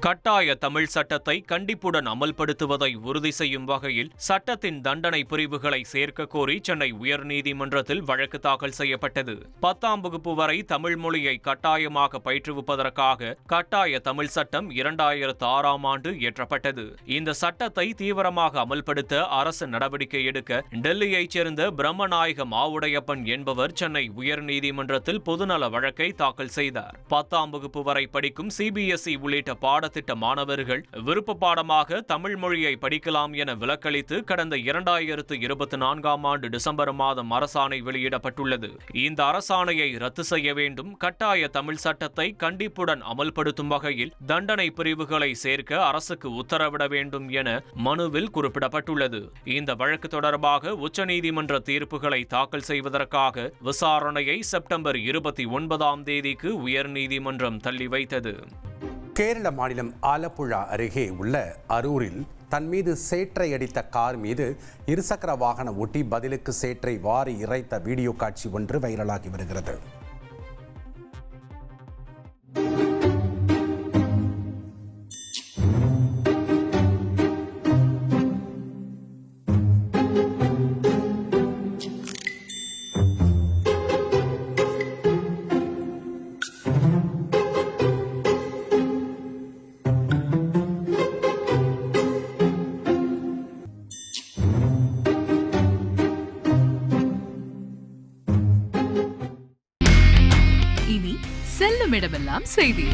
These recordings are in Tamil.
கட்டாய தமிழ் சட்டத்தை கண்டிப்புடன் அமல்படுத்துவதை உறுதி செய்யும் வகையில் சட்டத்தின் தண்டனை பிரிவுகளை சேர்க்க கோரி சென்னை உயர்நீதிமன்றத்தில் வழக்கு தாக்கல் செய்யப்பட்டது. 10ஆம் வகுப்பு வரை தமிழ் மொழியை கட்டாயமாக பயிற்றுவிப்பதற்காக கட்டாய தமிழ் சட்டம் 2006ஆம் ஆண்டு இயற்றப்பட்டது. இந்த சட்டத்தை தீவிரமாக அமல்படுத்த அரசு நடவடிக்கை எடுக்க டெல்லியைச் சேர்ந்த பிரம்மநாயக மாவுடையப்பன் என்பவர் சென்னை உயர்நீதிமன்றத்தில் பொதுநல வழக்கை தாக்கல் செய்தார். 10ஆம் வகுப்பு வரை படிக்கும் சிபிஎஸ்இ உள்ளிட்ட திட்ட மாணவர்கள் விருப்ப பாடமாக தமிழ் மொழியை படிக்கலாம் என விலக்களித்து கடந்த 2024ஆம் ஆண்டு டிசம்பர் மாதம் அரசாணை வெளியிடப்பட்டுள்ளது. இந்த அரசாணையை ரத்து செய்ய வேண்டும், கட்டாய தமிழ் சட்டத்தை கண்டிப்புடன் அமல்படுத்தும் வகையில் தண்டனை பிரிவுகளை சேர்க்க அரசுக்கு உத்தரவிட வேண்டும் என மனுவில் குறிப்பிடப்பட்டுள்ளது. இந்த வழக்கு தொடர்பாக உச்சநீதிமன்ற தீர்ப்புகளை தாக்கல் செய்வதற்காக விசாரணையை செப்டம்பர் 29ஆம் தேதிக்கு உயர்நீதிமன்றம் தள்ளி வைத்தது. கேரள மாநிலம் ஆலப்புழா அருகே உள்ள அரூரில் தன் மீது சேற்றை அடித்த கார் மீது இருசக்கர வாகனம் ஒட்டி பதிலுக்கு சேற்றை வாரி இறைத்த வீடியோ காட்சி ஒன்று வைரலாகி வருகிறது. செல்லும் இடமெல்லாம் செய்தி.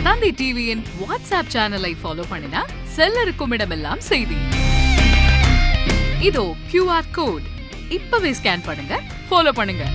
தந்தி டிவியின் வாட்ஸ்அப் சேனலை ஃபாலோ பண்ணினா செல்ல இருக்கும் இடமெல்லாம் செய்தி. இதோ QR கோட் இப்பவே ஸ்கேன் பண்ணுங்க, ஃபாலோ பண்ணுங்க.